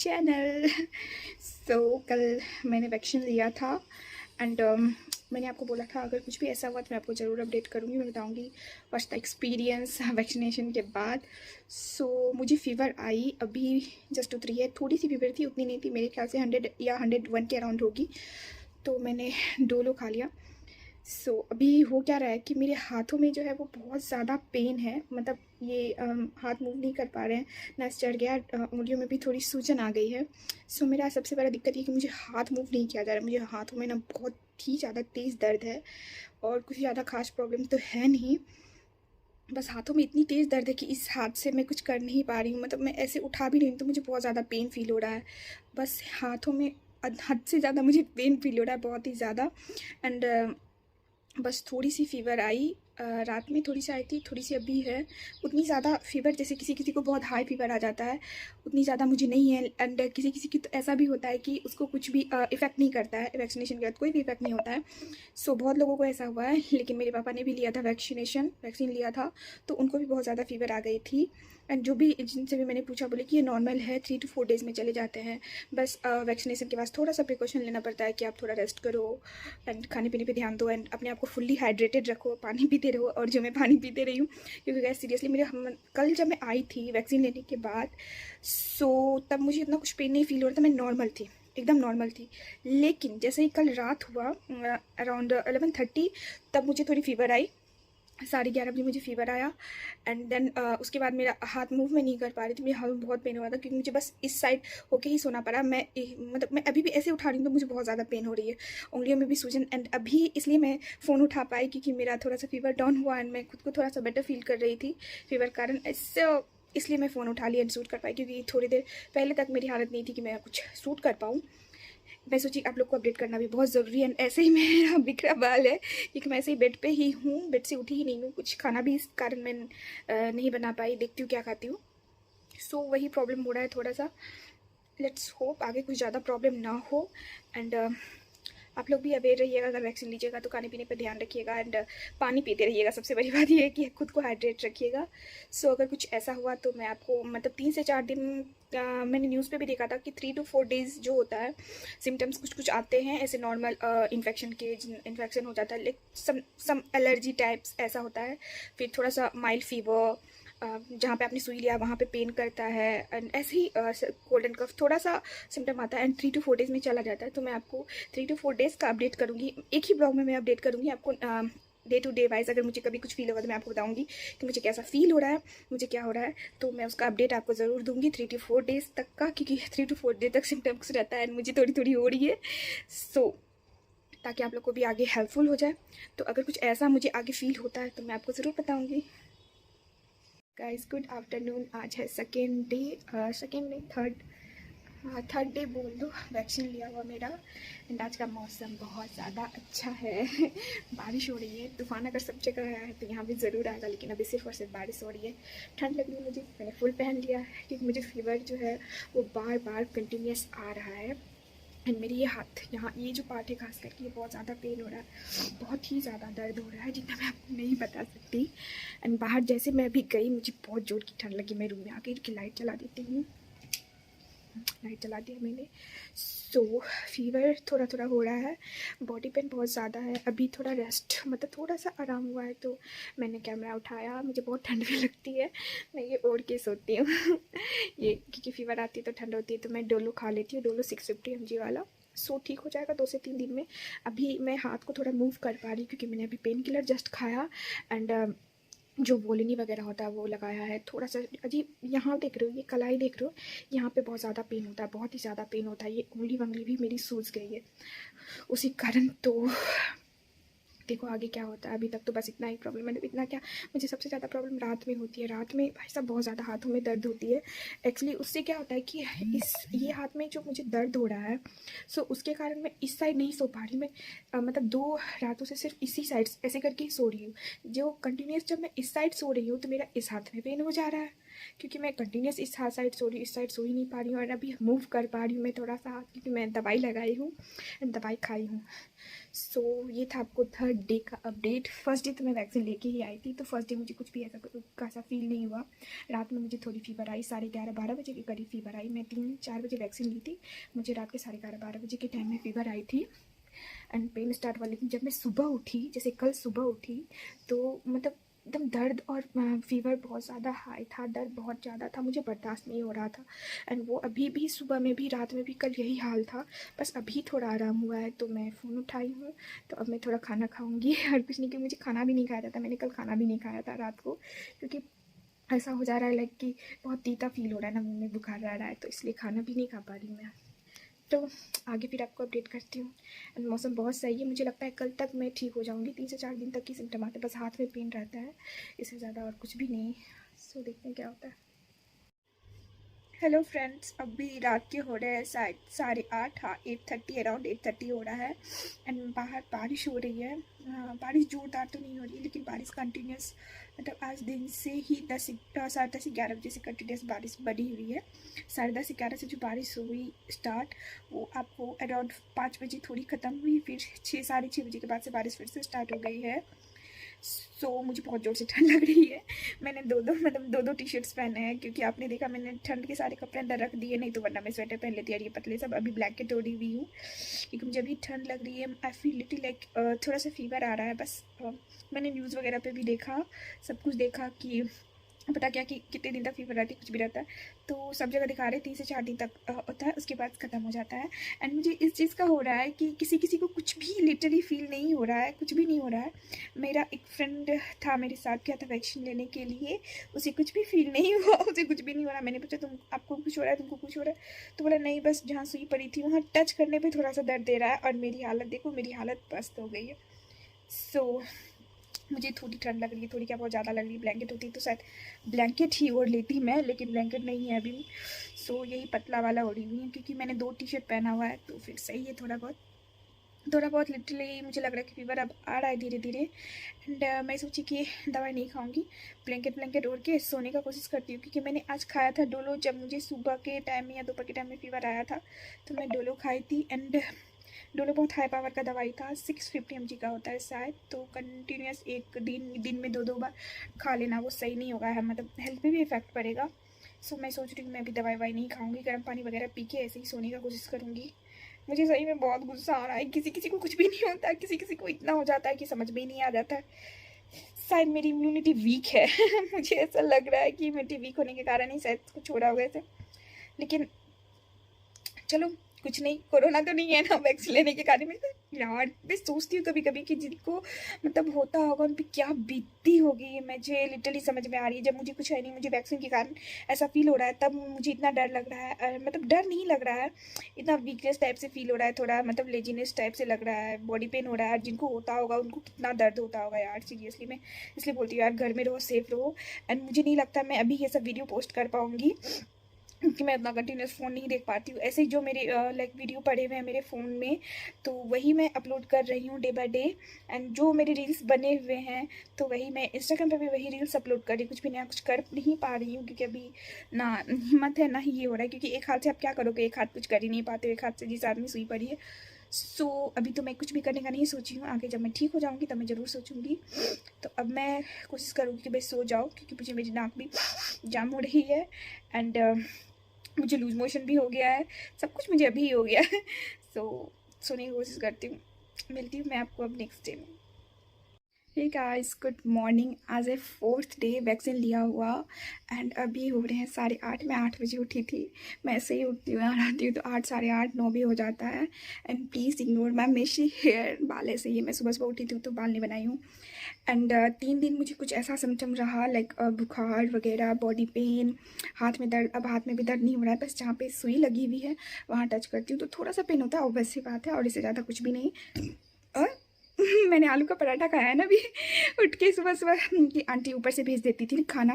Channel. कल मैंने vaccine लिया था एंड मैंने आपको बोला था अगर कुछ भी ऐसा हुआ तो मैं आपको ज़रूर अपडेट करूँगी, मैं बताऊँगी व्हाट्स द एक्सपीरियंस वैक्सीनेशन के बाद। मुझे फ़ीवर आई, अभी जस्ट उतरी है, थोड़ी सी फीवर थी, उतनी नहीं थी, मेरे ख्याल से 100 या 101 के अराउंड होगी। तो मैंने डोलो खा लिया। अभी हो क्या रहा है कि मेरे हाथों में जो है वो बहुत ज़्यादा पेन है, मतलब ये हाथ मूव नहीं कर पा रहे हैं, नस चढ़ गया, उंगलियों में भी थोड़ी सूजन आ गई है। मेरा सबसे बड़ा दिक्कत ये कि मुझे हाथ मूव नहीं किया जा रहा, मुझे हाथों में ना बहुत ही ज़्यादा तेज़ दर्द है और कुछ ज़्यादा खास प्रॉब्लम तो है नहीं, बस हाथों में इतनी तेज़ दर्द है कि इस हाथ से मैं कुछ कर नहीं पा रही हूँ, मतलब मैं ऐसे उठा भी रही हूँ तो मुझे बहुत ज़्यादा पेन फील हो रहा है। बस हाथों में हद से ज़्यादा मुझे पेन फील हो रहा है, बहुत ही ज़्यादा। एंड बस थोड़ी सी फ़ीवर आई, रात में थोड़ी सी आई थी, थोड़ी सी अभी है। उतनी ज़्यादा फ़ीवर जैसे किसी किसी को बहुत हाई फ़ीवर आ जाता है, उतनी ज़्यादा मुझे नहीं है। एंड किसी किसी की तो ऐसा भी होता है कि उसको कुछ भी इफ़ेक्ट नहीं करता है, वैक्सीनेशन के बाद कोई भी इफ़ेक्ट नहीं होता है। बहुत लोगों को ऐसा हुआ है, लेकिन मेरे पापा ने भी लिया था वैक्सीन लिया था, तो उनको भी बहुत ज़्यादा फ़ीवर आ गई थी। एंड जो भी जिनसे भी मैंने पूछा बोले कि ये नॉर्मल है, 3 to 4 डेज़ में चले जाते हैं। बस वैक्सीनेशन के बाद थोड़ा सा प्रिकॉशन लेना पड़ता है कि आप थोड़ा रेस्ट करो एंड खाने पीने पे ध्यान दो एंड अपने आप को फुल्ली हाइड्रेटेड रखो, पानी पीते रहो। और जो मैं पानी पीते रही हूँ, क्योंकि गैस सीरियसली कल जब मैं आई थी वैक्सीन लेने के बाद, तब मुझे इतना कुछ पेन नहीं फील हो रहा था, मैं नॉर्मल थी, एकदम नॉर्मल थी। लेकिन जैसे ही कल रात हुआ अराउंड 11:30, तब मुझे थोड़ी फ़ीवर आई, 11:30 बजे मुझे फ़ीवर आया। एंड देन उसके बाद मेरा हाथ मूव में नहीं कर पा रही थी, मेरे हाथ में बहुत पेन हो रहा था, क्योंकि मुझे बस इस साइड होके ही सोना पड़ा। मतलब मैं अभी भी ऐसे उठा रही हूँ तो मुझे बहुत ज़्यादा पेन हो रही है, उंगलियों में भी सूजन। एंड अभी इसलिए मैं फ़ोन उठा पाई क्योंकि मेरा थोड़ा सा फ़ीवर डाउन हुआ एंड मैं खुद को थोड़ा सा बेटर फील कर रही थी फ़ीवर कारण, इसलिए मैं फ़ोन उठा लिया एंड शूट कर पाई, क्योंकि थोड़ी देर पहले तक मेरी हालत नहीं थी कि मैं कुछ शूट कर पाऊँ। मैं सोची आप लोग को अपडेट करना भी बहुत ज़रूरी है। ऐसे ही मेरा बिखरा बाल है, क्योंकि मैं ऐसे ही बेड पे ही हूँ, बेड से उठी ही नहीं हूँ, कुछ खाना भी इस कारण मैं नहीं बना पाई, देखती हूँ क्या खाती हूँ। वही प्रॉब्लम हो रहा है थोड़ा सा। लेट्स होप आगे कुछ ज़्यादा प्रॉब्लम ना हो। एंड आप लोग भी अवेयर रहिएगा, अगर वैक्सीन लीजिएगा तो खाने पीने पर ध्यान रखिएगा एंड पानी पीते रहिएगा। सबसे बड़ी बात ये है कि खुद को हाइड्रेट रखिएगा। अगर कुछ ऐसा हुआ तो मैं आपको, मतलब 3 से 4 दिन, मैंने न्यूज़ पे भी देखा था कि 3 to 4 डेज़ जो होता है, सिम्टम्स कुछ कुछ आते हैं ऐसे नॉर्मल इन्फेक्शन हो जाता है, लाइक सम एलर्जी टाइप्स ऐसा होता है, फिर थोड़ा सा माइल्ड फीवर, जहाँ पे आपने सुई लिया वहाँ पे पेन करता है, एंड ऐसे ही कोल्ड एंड कफ थोड़ा सा सिम्टम आता है एंड 3 to 4 डेज़ में चला जाता है। तो मैं आपको 3 to 4 डेज़ का अपडेट करूँगी, एक ही ब्लॉग में मैं अपडेट करूँगी आपको, डे टू डे वाइज। अगर मुझे कभी कुछ फील होगा तो मैं आपको बताऊंगी कि मुझे कैसा फील हो रहा है, मुझे क्या हो रहा है, तो मैं उसका अपडेट आपको ज़रूर दूंगी 3 to 4 डेज़ तक का, क्योंकि 3 to 4 डे तक सिम्टम्स रहता है एंड मुझे थोड़ी थोड़ी हो रही है। ताकि आप लोग को भी आगे हेल्पफुल हो जाए। तो अगर कुछ ऐसा मुझे आगे फील होता है तो मैं आपको ज़रूर बताऊँगी। गाइस गुड आफ्टरनून, आज है सेकेंड डे, सेकेंड नहीं थर्ड, हाँ थर्ड डे बोल दो, वैक्सीन लिया हुआ मेरा। एंड आज का मौसम बहुत ज़्यादा अच्छा है बारिश हो रही है, तूफान अगर सब जगह आया है तो यहाँ भी ज़रूर आएगा, लेकिन अभी सिर्फ और सिर्फ बारिश हो रही है। ठंड लग रही है मुझे, मैंने फुल पहन लिया है क्योंकि मुझे फीवर जो है वो बार बार कंटिन्यूस आ रहा है। एंड मेरी ये हाथ, यहाँ ये जो पार्ट है खास करके, ये बहुत ज़्यादा पेन हो रहा है, बहुत ही ज़्यादा दर्द हो रहा है, जितना मैं आपको नहीं बता सकती। एंड बाहर जैसे मैं अभी गई, मुझे बहुत जोर की ठंड लगी, मैं रूम में आके की लाइट चला देती हूँ, लाइट चला दिया मैंने। फीवर थोड़ा थोड़ा हो रहा है, बॉडी पेन बहुत ज़्यादा है, अभी थोड़ा रेस्ट, मतलब थोड़ा सा आराम हुआ है तो मैंने कैमरा उठाया। मुझे बहुत ठंड भी लगती है, मैं ये ओढ़ के सोती हूँ ये क्योंकि फीवर आती है तो ठंड होती है, तो मैं डोलो खा लेती हूँ, डोलो 650 mg वाला। ठीक हो जाएगा 2 से 3 दिन में। अभी मैं हाथ को थोड़ा मूव कर पा रही हूँ क्योंकि मैंने अभी पेन किलर जस्ट खाया एंड जो वोलिनी वगैरह होता है वो लगाया है। थोड़ा सा अजीब, यहाँ देख रहे हो, ये कलाई देख रहे हो, यहाँ पे बहुत ज़्यादा पेन होता है, बहुत ही ज़्यादा पेन होता है, ये उंगली वंगली भी मेरी सूज गई है उसी कारण। तो देखो आगे क्या होता है, अभी तक तो बस इतना ही प्रॉब्लम है। इतना क्या, मुझे सबसे ज़्यादा प्रॉब्लम रात में होती है, रात में भाई साहब बहुत ज़्यादा हाथों में दर्द होती है। एक्चुअली उससे क्या होता है कि ये हाथ में जो मुझे दर्द हो रहा है, उसके कारण मैं इस साइड नहीं सो पा रही। मैं मतलब 2 रातों से सिर्फ इसी साइड ऐसे करके ही सो रही हूँ, जो कंटिन्यूस जब मैं इस साइड सो रही हूँ तो मेरा इस हाथ में पेन हो जा रहा है, क्योंकि मैं कंटिन्यूस इस साइड सो रही हूँ, इस साइड सो ही नहीं पा रही हूँ। और अभी मूव कर पा रही हूँ मैं थोड़ा सा हाथ, क्योंकि मैं दवाई लगाई हूँ एंड दवाई खाई हूँ। सो ये था आपको थर्ड डे का अपडेट। फर्स्ट डे तो मैं वैक्सीन लेके ही आई थी, तो फर्स्ट डे मुझे कुछ भी ऐसा फील नहीं हुआ। रात में मुझे थोड़ी फीवर आई, 11:30-12 बजे के करीब फीवर आई। मैं 3-4 बजे वैक्सीन ली थी, मुझे रात के 11:30-12 बजे के टाइम में फीवर आई थी एंड पेन स्टार्ट हुआ। लेकिन जब मैं सुबह उठी, जैसे कल सुबह उठी, तो मतलब एकदम दर्द और फीवर बहुत ज़्यादा हाई था, दर्द बहुत ज़्यादा था, मुझे बर्दाश्त नहीं हो रहा था। एंड वो अभी भी सुबह में भी, रात में भी कल यही हाल था। बस अभी थोड़ा आराम हुआ है तो मैं फ़ोन उठाई हूँ। तो अब मैं थोड़ा खाना खाऊंगी और कुछ नहीं, कि मुझे खाना भी नहीं खाया था। मैंने कल खाना भी नहीं खाया था रात को, क्योंकि ऐसा हो जा रहा है लाइक कि बहुत तीता फील हो रहा है ना, मुँह में बुखार रह रहा है, तो इसलिए खाना भी नहीं खा पा रही हूँ मैं। तो आगे फिर आपको अपडेट करती हूँ। एंड मौसम बहुत सही है, मुझे लगता है कल तक मैं ठीक हो जाऊँगी। 3 से 4 दिन तक ही सिम्टम आते हैं, बस हाथ में पेन रहता है, इससे ज़्यादा और कुछ भी नहीं। सो देखते हैं क्या होता है। हेलो फ्रेंड्स, अभी रात के हो रहे हैं 8:30, हाँ 8:30, अराउंड 8:30 हो रहा है। एंड बाहर बारिश हो रही है। बारिश जोरदार तो नहीं हो रही है, लेकिन बारिश कंटिन्यूस, मतलब आज दिन से ही 10-11 बजे से कंटिन्यूस बारिश बनी हुई है। 10:30-11 से जो बारिश हुई स्टार्ट, वो आपको अराउंड 5 बजे थोड़ी ख़त्म हुई, फिर 6-6:30 बजे के बाद से बारिश फिर से स्टार्ट हो गई है। सो मुझे बहुत ज़ोर से ठंड लग रही है। मैंने दो टी शर्ट्स पहने हैं, क्योंकि आपने देखा मैंने ठंड के सारे कपड़े अंदर रख दिए, नहीं तो वरना मैं स्वेटर पहन लेती। और ये पतले सब अभी ब्लैंकेट ओढ़ी हुई हूँ, क्योंकि मुझे अभी ठंड लग रही है। आई फील लिटिल लाइक थोड़ा सा फीवर आ रहा है बस। मैंने न्यूज़ वगैरह पे भी देखा, सब कुछ देखा कि पता क्या कि कितने दिन तक फीवर रहती है, कुछ भी रहता है, तो सब जगह दिखा रहे 3 से 4 दिन तक होता है, उसके बाद ख़त्म हो जाता है। एंड मुझे इस चीज़ का हो रहा है कि किसी किसी को कुछ भी लिटरली फील नहीं हो रहा है, कुछ भी नहीं हो रहा है। मेरा एक फ्रेंड था, मेरे साथ गया था वैक्सीन लेने के लिए, उसे कुछ भी फील नहीं हुआ, उसे कुछ भी नहीं हो रहा। मैंने पूछा तुम, आपको कुछ हो रहा है, तुमको कुछ हो रहा है? तो बोला नहीं, बस जहाँ सुई पड़ी थी वहाँ टच करने पर थोड़ा सा दर्द दे रहा है। और मेरी हालत देखो, मेरी हालत पस्त हो गई है। सो मुझे थोड़ी ठंड लग रही है, थोड़ी क्या बहुत ज़्यादा लग रही है। ब्लैंकेट होती तो शायद ब्लैंकेट ही ओढ़ लेती मैं, लेकिन ब्लैंकेट नहीं है अभी। सो यही पतला वाला ओढ़ी हुई है, क्योंकि मैंने 2 टी शर्ट पहना हुआ है, तो फिर सही है। थोड़ा बहुत लिटरली मुझे लग रहा है कि फीवर अब आ रहा है धीरे धीरे। एंड मैं सोची कि दवाई नहीं खाऊंगी, ब्लैंकेट ओढ़ के सोने का कोशिश करती हूँ। क्योंकि मैंने आज खाया था डोलो, जब मुझे सुबह के टाइम में या दोपहर के टाइम में फीवर आया था, तो मैं डोलो खाई थी। एंड डोलो बहुत हाई पावर का दवाई था, 650 mg का होता है शायद, तो कंटिन्यूस एक दिन में 2-2 बार खा लेना वो सही नहीं होगा है, मतलब हेल्थ पे भी इफेक्ट पड़ेगा। सो मैं सोच रही हूँ मैं भी दवाई नहीं खाऊंगी, गर्म पानी वगैरह पी के ऐसे ही सोने का कोशिश करूँगी। मुझे सही में बहुत गुस्सा आ रहा है, किसी किसी को कुछ भी नहीं होता है, किसी किसी को इतना हो जाता है कि समझ में ही नहीं आ जाता है। शायद मेरी इम्यूनिटी वीक है मुझे ऐसा लग रहा है कि इम्यूनिटी वीक होने के कारण ही शायद कुछ हो रहा होगा ऐसे। लेकिन चलो कुछ नहीं, कोरोना तो नहीं है ना वैक्सीन लेने के कारण में। यार मैं सोचती हूँ कभी कभी कि जिनको मतलब होता होगा उन पर क्या बीतती होगी, मुझे लिटरली समझ में आ रही है। जब मुझे कुछ है नहीं, मुझे वैक्सीन के कारण ऐसा फील हो रहा है, तब मुझे इतना डर लग रहा है। मतलब डर नहीं लग रहा है, इतना वीकनेस टाइप से फील हो रहा है, थोड़ा मतलब लेजीनेस टाइप से लग रहा है, बॉडी पेन हो रहा है। जिनको होता होगा उनको कितना दर्द होता होगा यार, सीरियसली। मैं इसलिए बोलती हूँ यार, घर में रहो, सेफ रहो। एंड मुझे नहीं लगता मैं अभी ये सब वीडियो पोस्ट कर पाऊँगी, क्योंकि मैं इतना कंटिन्यूस फ़ोन नहीं देख पाती हूँ। ऐसे ही जो मेरे लाइक वीडियो पड़े हुए हैं मेरे फ़ोन में, तो वही मैं अपलोड कर रही हूँ डे बाय डे। एंड जो मेरे रील्स बने हुए हैं, तो वही मैं इंस्टाग्राम पे भी वही रील्स अपलोड कर रही हूँ। कुछ भी नया कुछ कर नहीं पा रही हूँ, क्योंकि अभी ना हिम्मत है ना ही ये हो रहा है। क्योंकि एक हाथ से आप क्या करोगे, एक हाथ कुछ कर ही नहीं पाते हो, एक हाथ से जिस आदमी सुई पड़ी है। सो अभी तो मैं कुछ भी करने का नहीं सोची हूँ, आगे जब मैं ठीक हो जाऊँगी तब मैं ज़रूर सोचूँगी। तो अब मैं कोशिश करूँगी कि भाई सो जाऊँ, क्योंकि मुझे मेरी नाक भी जाम हो रही है। एंड मुझे लूज मोशन भी हो गया है, सब कुछ मुझे अभी ही हो गया है। सो सोने की कोशिश करती हूँ, मिलती हूँ मैं आपको अब नेक्स्ट डे में। Hey guys, good morning. आज है 4th डे वैक्सीन लिया हुआ। एंड अभी हो रहे हैं 8:30। मैं 8 बजे उठी थी, मैं ऐसे ही उठती हूँ, यहाँ आती हूँ तो 8, 8:30, 9 भी हो जाता है। एंड प्लीज़ इग्नोर माई मेशी हेयर, बाल ऐसे ही। मैं सुबह सुबह उठी थी तो बाल नहीं बनाई हूँ। एंड 3 दिन मुझे कुछ ऐसा सिम्टम रहा, लाइक बुखार वगैरह, बॉडी पेन, हाथ में दर्द। अब हाथ में भी दर्द नहीं हो रहा है, बस जहाँ पे सुई लगी हुई है वहाँ टच करती हूँ तो थोड़ा सा पेन होता है, ऑब्वियस सी बात है, और इससे ज़्यादा कुछ भी नहीं। और मैंने आलू का पराठा खाया है ना अभी उठ के सुबह सुबह, कि आंटी ऊपर से भेज देती थी खाना,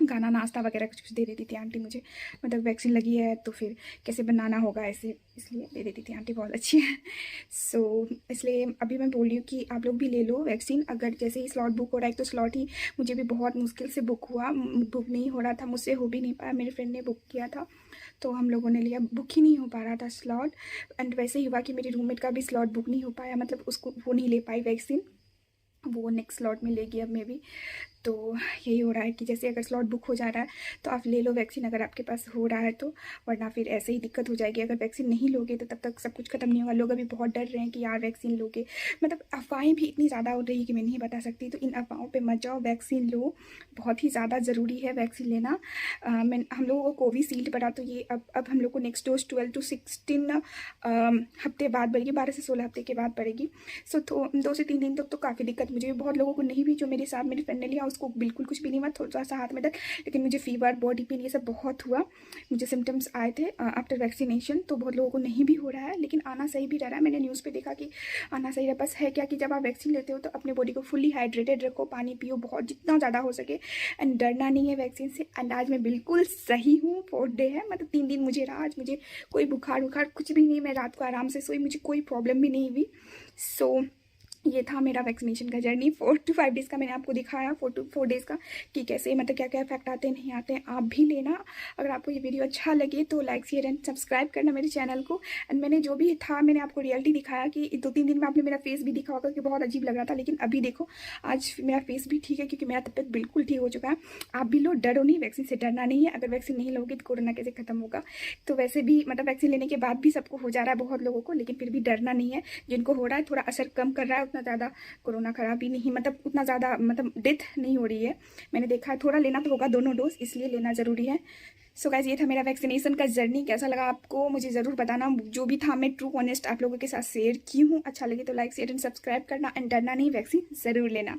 खाना नाश्ता वगैरह कुछ कुछ दे देती थी आंटी मुझे, मतलब वैक्सीन लगी है तो फिर कैसे बनाना होगा ऐसे, इसलिए दे देती थी आंटी, बहुत अच्छी है। सो इसलिए अभी मैं बोल रही हूँ कि आप लोग भी ले लो वैक्सीन। अगर जैसे ही स्लॉट बुक हो रहा है, तो स्लॉट ही मुझे भी बहुत मुश्किल से बुक हुआ, बुक नहीं हो रहा था मुझसे, हो भी नहीं पाया, मेरे फ्रेंड ने बुक किया था तो हम लोगों ने लिया, बुक ही नहीं हो पा रहा था स्लॉट। एंड वैसे ही हुआ कि मेरी रूममेट का भी स्लॉट बुक नहीं हो पाया, मतलब उसको वो नहीं ले पाई वैक्सीन, वो नेक्स्ट स्लॉट में लेगी अब मे बी। तो यही हो रहा है कि जैसे अगर स्लॉट बुक हो जा रहा है तो आप ले लो वैक्सीन अगर आपके पास हो रहा है तो, वरना फिर ऐसे ही दिक्कत हो जाएगी। अगर वैक्सीन नहीं लोगे तो तब तक सब कुछ खत्म नहीं होगा। लोग अभी बहुत डर रहे हैं कि यार वैक्सीन लोगे, मतलब अफवाहें भी इतनी ज़्यादा हो रही है कि मैं नहीं बता सकती, तो इन अफवाहों पे मत जाओ, वैक्सीन लो, बहुत ही ज़्यादा ज़रूरी है वैक्सीन लेना। हम लोगों को कोविशील्ड पड़ा, तो ये अब हम लोग को नेक्स्ट डोज 12 to 16 हफ्ते बाद पड़ेगी, 12 से 16 हफ्ते के बाद पड़ेगी। सो तो 2 से 3 दिन तक तो काफ़ी दिक्कत मुझे भी, बहुत लोगों को नहीं भी, जो मेरे साथ मेरी फ्रेंड ने लिया उसको बिल्कुल कुछ भी नहीं हुआ, थोड़ा सा हाथ में दर्द, लेकिन मुझे फीवर, बॉडी पेन, ये सब बहुत हुआ, मुझे सिम्टम्स आए थे आफ्टर वैक्सीनेशन। तो बहुत लोगों को नहीं भी हो रहा है, लेकिन आना सही भी रह रहा है। मैंने न्यूज़ पे देखा कि आना सही रहा, बस है क्या कि जब आप वैक्सीन लेते हो तो अपने बॉडी को फुल्ली हाइड्रेटेड रखो, पानी पियो बहुत, जितना ज़्यादा हो सके, एंड डरना नहीं है वैक्सीन से। एंड आज मैं बिल्कुल सही हूँ, 4th डे है, मतलब 3 दिन मुझे रहा, आज मुझे कोई बुखार कुछ भी नहीं, मैं रात को आराम से सोई, मुझे कोई प्रॉब्लम भी नहीं हुई। सो ये था मेरा वैक्सीनेशन का जर्नी, 4 to 5 डेज़ का मैंने आपको दिखाया, 4 to 4 डेज़ का, कि कैसे मतलब क्या क्या इफेक्ट आते हैं नहीं आते हैं। आप भी लेना। अगर आपको ये वीडियो अच्छा लगे तो लाइक शेयर एंड सब्सक्राइब करना मेरे चैनल को। एंड मैंने जो भी था मैंने आपको रियलिटी दिखाया कि 2-3 दिन में आपने मेरा फेस भी दिखा होगा कि बहुत अजीब लग रहा था, लेकिन अभी देखो आज मेरा फेस भी ठीक है, क्योंकि मेरा तबियत बिल्कुल ठीक हो चुका है। आप भी लो, डरो नहीं, वैक्सीन से डरना नहीं है। अगर वैक्सीन नहीं लोगे तो कोरोना कैसे खत्म होगा। तो वैसे भी मतलब वैक्सीन लेने के बाद भी सबको हो जा रहा है, बहुत लोगों को, लेकिन फिर भी डरना नहीं है। जिनको हो रहा है थोड़ा असर कम कर रहा है, उतना ज़्यादा कोरोना खराब भी नहीं, मतलब उतना ज़्यादा मतलब डेथ नहीं हो रही है, मैंने देखा है। थोड़ा लेना तो होगा दोनों डोज, इसलिए लेना ज़रूरी है। सो गाइस, ये था मेरा वैक्सीनेशन का जर्नी। कैसा लगा आपको मुझे ज़रूर बताना। जो भी था मैं ट्रू ऑनेस्ट आप लोगों के साथ शेयर की हूँ। अच्छा लगे तो लाइक शेयर एंड सब्सक्राइब करना, एंड डरना नहीं, वैक्सीन ज़रूर लेना।